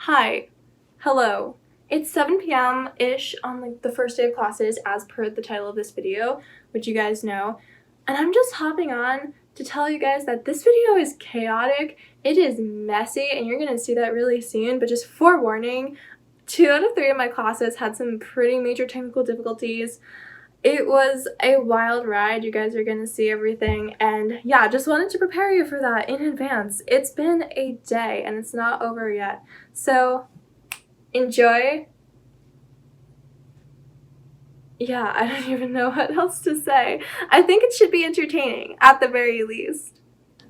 Hi. Hello. It's 7 p.m.-ish on the first day of classes as per the title of this video, which you guys know. And I'm just hopping on to tell you guys that this video is chaotic, it is messy, and you're gonna see that really soon, but just forewarning, 2 out of 3 of my classes had some pretty major technical difficulties. It was a wild ride. You guys are going to see everything, and yeah, just wanted to prepare you for that in advance. It's been a day and it's not over yet, so enjoy. Yeah, I don't even know what else to say. I think it should be entertaining at the very least.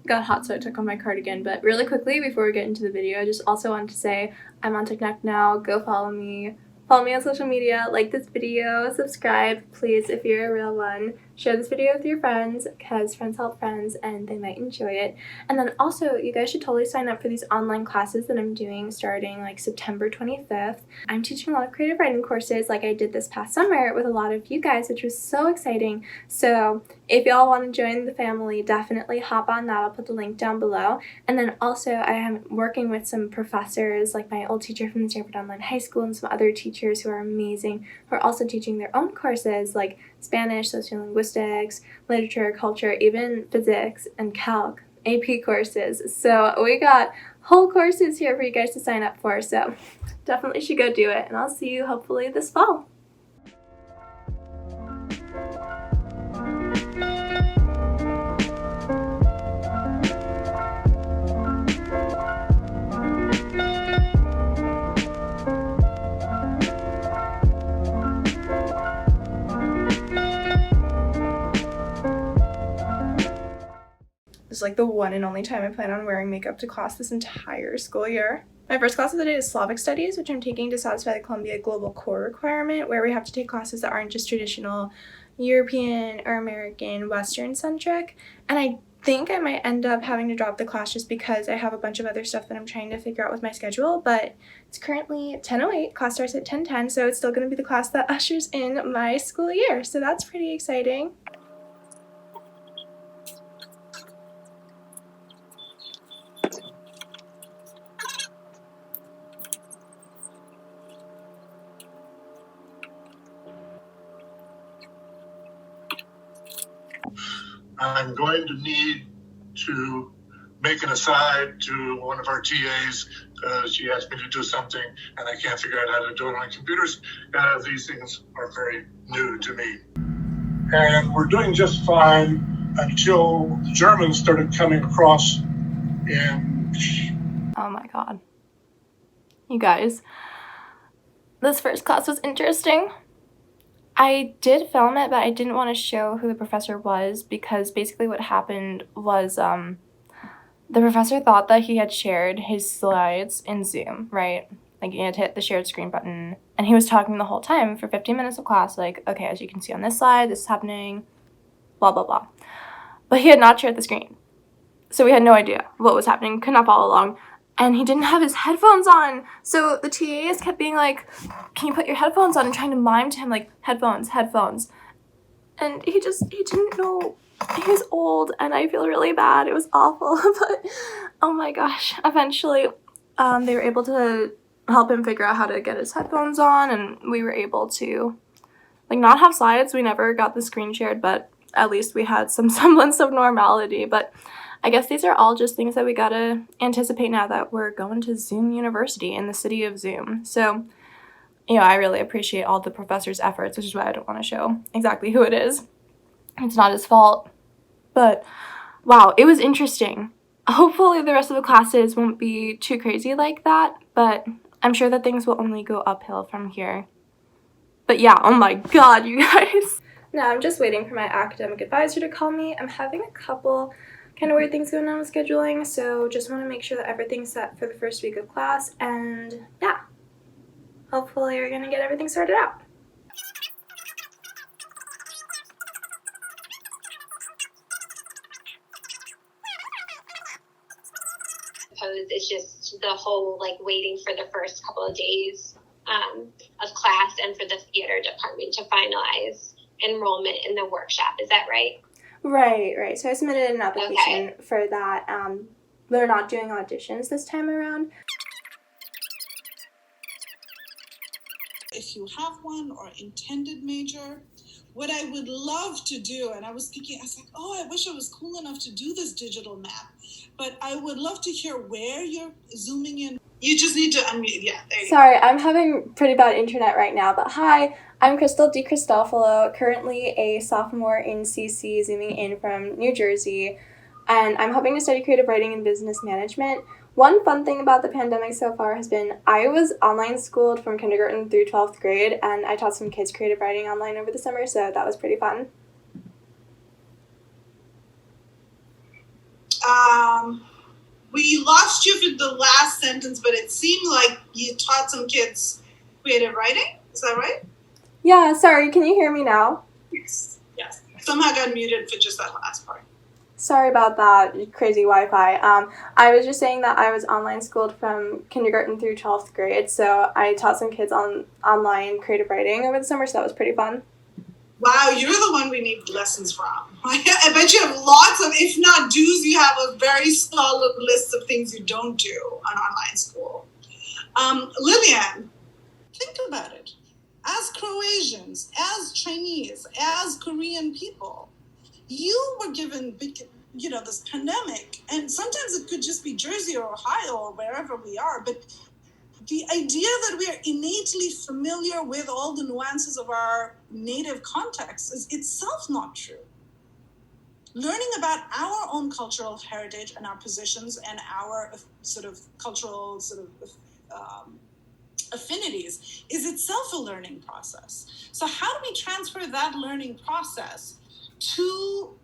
Got hot, so I took on my cardigan, but really quickly before we get into the video, I just also wanted to say I'm on TikTok now. Go follow me. Follow me on social media, like this video, subscribe, please, if you're a real one. Share this video with your friends, because friends help friends and they might enjoy it. And then also, you guys should totally sign up for these online classes that I'm doing starting September 25th. I'm teaching a lot of creative writing courses like I did this past summer with a lot of you guys, which was so exciting. So if y'all want to join the family, definitely hop on that. I'll put the link down below. And then also, I am working with some professors, like my old teacher from the Stanford Online High School and some other teachers who are amazing, who are also teaching their own courses like Spanish, sociolinguistics, literature, culture, even physics and calc, AP courses. So we got whole courses here for you guys to sign up for, so definitely should go do it, and I'll see you hopefully this fall. This is the one and only time I plan on wearing makeup to class this entire school year. My first class of the day is Slavic Studies, which I'm taking to satisfy the Columbia Global Core requirement, where we have to take classes that aren't just traditional European or American Western centric. And I think I might end up having to drop the class just because I have a bunch of other stuff that I'm trying to figure out with my schedule, but it's currently 10:08, class starts at 10:10, so it's still going to be the class that ushers in my school year, so that's pretty exciting. I'm going to need to make an aside to one of our TAs because she asked me to do something and I can't figure out how to do it on computers. These things are very new to me. And we're doing just fine until the Germans started coming across in... Oh my god. You guys, this first class was interesting. I did film it, but I didn't want to show who the professor was because basically what happened was the professor thought that he had shared his slides in Zoom, right? He had hit the shared screen button, and he was talking the whole time for 15 minutes of class, okay, as you can see on this slide, this is happening, blah, blah, blah. But he had not shared the screen, so we had no idea what was happening, could not follow along. And he didn't have his headphones on, so the TAs kept being like, can you put your headphones on, and trying to mime to him headphones, headphones. And he didn't know. He was old, and I feel really bad. It was awful, but oh my gosh. Eventually, they were able to help him figure out how to get his headphones on, and we were able to not have slides. We never got the screen shared, but at least we had some semblance of normality. But I guess these are all just things that we gotta anticipate now that we're going to Zoom University in the city of Zoom. So, I really appreciate all the professor's efforts, which is why I don't want to show exactly who it is. It's not his fault. But, wow, it was interesting. Hopefully the rest of the classes won't be too crazy like that, but I'm sure that things will only go uphill from here. But yeah, oh my god, you guys. Now I'm just waiting for my academic advisor to call me. I'm having a couple kind of weird things going on with scheduling, so just want to make sure that everything's set for the first week of class, and yeah, hopefully we're gonna get everything sorted out. It's just the whole waiting for the first couple of days of class and for the theater department to finalize enrollment in the workshop. Is that right? Right. So I submitted an application for that. They're not doing auditions this time around. if you have one or intended major. What I would love to do, and I was thinking, I was like, oh, I wish I was cool enough to do this digital map, but I would love to hear where you're zooming in. You just need to unmute. Yeah, there you go. Sorry, I'm having pretty bad internet right now, but hi, I'm Krystle DiCristofalo, currently a sophomore in CC, zooming in from New Jersey, and I'm hoping to study creative writing and business management. One fun thing about the pandemic so far has been I was online schooled from kindergarten through 12th grade, and I taught some kids creative writing online over the summer, so that was pretty fun. We lost you for the last sentence, but it seemed like you taught some kids creative writing. Is that right? Yeah, sorry, can you hear me now? Yes. Yes. Somehow got muted for just that last part. Sorry about that, crazy Wi-Fi. I was just saying that I was online schooled from kindergarten through 12th grade, so I taught some kids online creative writing over the summer, so that was pretty fun. Wow, you're the one we need lessons from. I bet you have lots of, if not do's, you have a very solid list of things you don't do on online school. Lillian, think about it. As Croatians, as Chinese, as Korean people, you were given, this pandemic, and sometimes it could just be Jersey or Ohio or wherever we are, but the idea that we are innately familiar with all the nuances of our native context is itself not true. Learning about our own cultural heritage and our positions and our sort of cultural affinities is itself a learning process. So how do we transfer that learning process to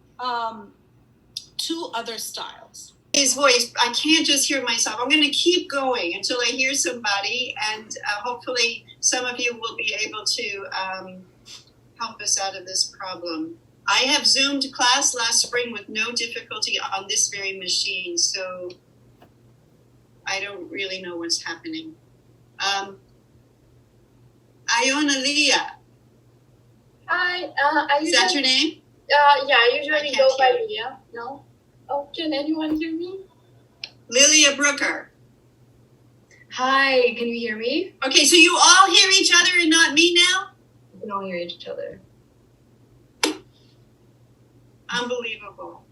other styles? His voice, I can't just hear myself. I'm going to keep going until I hear somebody, and hopefully some of you will be able to help us out of this problem. I have Zoomed class last spring with no difficulty on this very machine, so I don't really know what's happening. Iona Leah. Hi, Is that your name? Yeah, I usually go by Leah. No? Oh, can anyone hear me? Lilia Brooker. Hi, can you hear me? Okay, so you all hear each other and not me now? We can all hear each other. Unbelievable.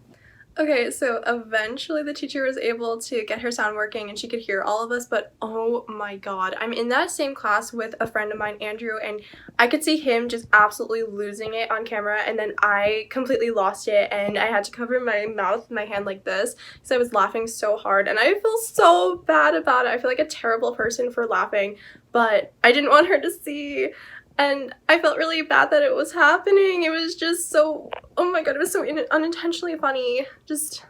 Okay, so eventually the teacher was able to get her sound working and she could hear all of us, but oh my god, I'm in that same class with a friend of mine, Andrew, and I could see him just absolutely losing it on camera, and then I completely lost it and I had to cover my mouth, my hand like this, because I was laughing so hard, and I feel so bad about it. I feel like a terrible person for laughing, but I didn't want her to see. And I felt really bad that it was happening. It was just so, oh my god, it was so unintentionally funny. Just,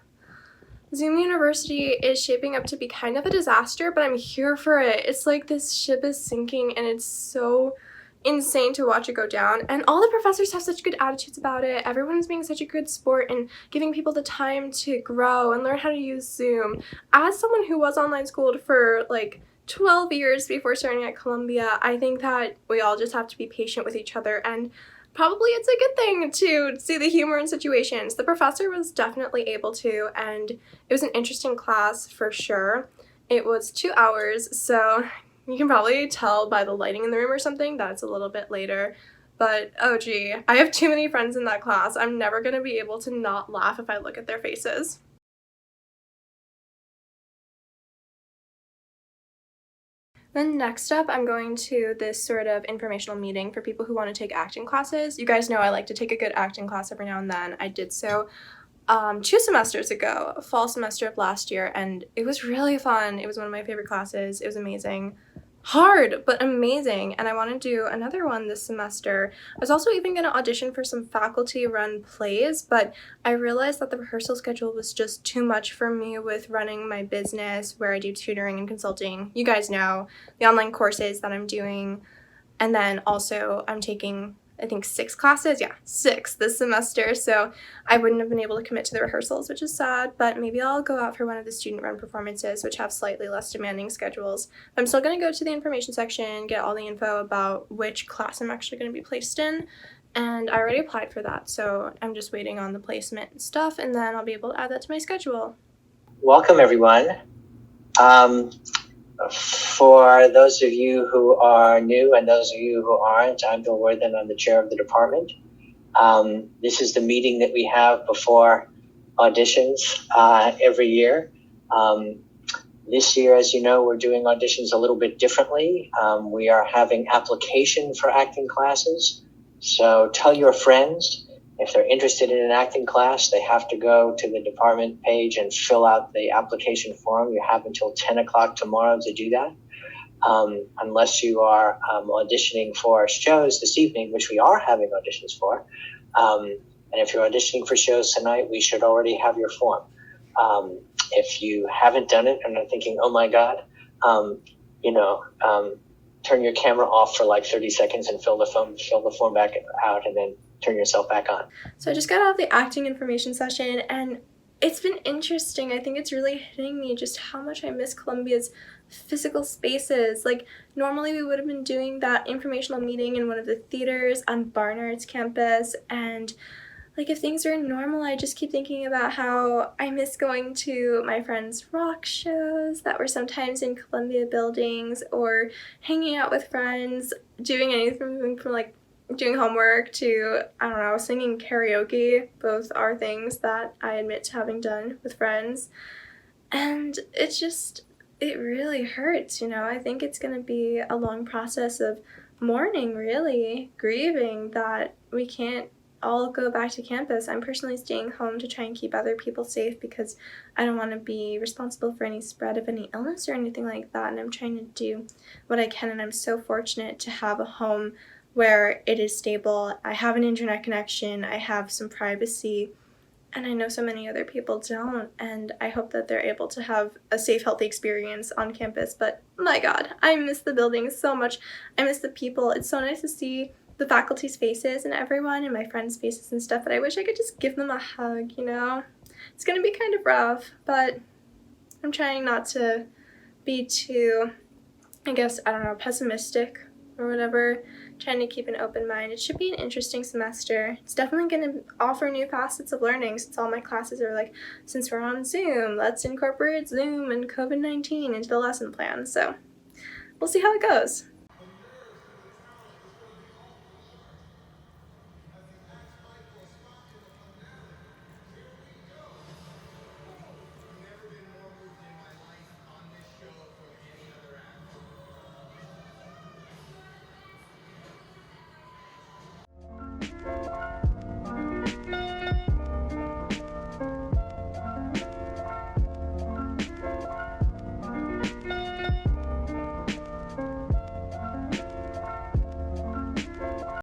Zoom University is shaping up to be kind of a disaster, but I'm here for it. It's like this ship is sinking and it's so insane to watch it go down. And all the professors have such good attitudes about it. Everyone's being such a good sport and giving people the time to grow and learn how to use Zoom. As someone who was online schooled for like 12 years before starting at Columbia, I think that we all just have to be patient with each other, and probably it's a good thing to see the humor in situations. The professor was definitely able to, and it was an interesting class for sure. It was 2 hours, so you can probably tell by the lighting in the room or something that it's a little bit later. But oh gee, I have too many friends in that class. I'm never going to be able to not laugh if I look at their faces. Then next up, I'm going to this sort of informational meeting for people who want to take acting classes. You guys know I like to take a good acting class every now and then. I did so 2 semesters ago, fall semester of last year, and it was really fun. It was one of my favorite classes. It was amazing. Hard, but amazing, and I want to do another one this semester. I was also even going to audition for some faculty-run plays, but I realized that the rehearsal schedule was just too much for me with running my business where I do tutoring and consulting. You guys know the online courses that I'm doing, and then also I'm taking, I think 6 classes, yeah, 6 this semester, so I wouldn't have been able to commit to the rehearsals, which is sad, but maybe I'll go out for one of the student-run performances, which have slightly less demanding schedules. I'm still going to go to the information section, get all the info about which class I'm actually going to be placed in, and I already applied for that, so I'm just waiting on the placement and stuff, and then I'll be able to add that to my schedule. Welcome, everyone. For those of you who are new and those of you who aren't, I'm Bill Worthen. I'm the chair of the department. This is the meeting that we have before auditions every year. This year, as you know, we're doing auditions a little bit differently. We are having application for acting classes. So tell your friends, if they're interested in an acting class, they have to go to the department page and fill out the application form. You have until 10 o'clock tomorrow to do that. Unless you are auditioning for shows this evening, which we are having auditions for. And if you're auditioning for shows tonight, we should already have your form. If you haven't done it and are thinking, oh my God, turn your camera off for like 30 seconds and fill the form back out, and then turn yourself back on. So I just got out of the acting information session, and it's been interesting. I think it's really hitting me just how much I miss Columbia's physical spaces. Like, normally we would have been doing that informational meeting in one of the theaters on Barnard's campus, and like, if things are normal, I just keep thinking about how I miss going to my friends' rock shows that were sometimes in Columbia buildings, or hanging out with friends, doing anything from like doing homework to, I don't know, singing karaoke. Both are things that I admit to having done with friends. And it really hurts, I think it's going to be a long process of mourning, really, grieving that we can't all go back to campus. I'm personally staying home to try and keep other people safe because I don't want to be responsible for any spread of any illness or anything like that, and I'm trying to do what I can, and I'm so fortunate to have a home where it is stable. I have an internet connection, I have some privacy, and I know so many other people don't, and I hope that they're able to have a safe, healthy experience on campus. But my God, I miss the buildings so much. I miss the people. It's so nice to see the faculty's faces and everyone and my friends' faces and stuff, but I wish I could just give them a hug, It's gonna be kind of rough, but I'm trying not to be too, pessimistic or whatever, trying to keep an open mind. It should be an interesting semester. It's definitely going to offer new facets of learning, since all my classes are like, since we're on Zoom, let's incorporate Zoom and COVID-19 into the lesson plan. So we'll see how it goes.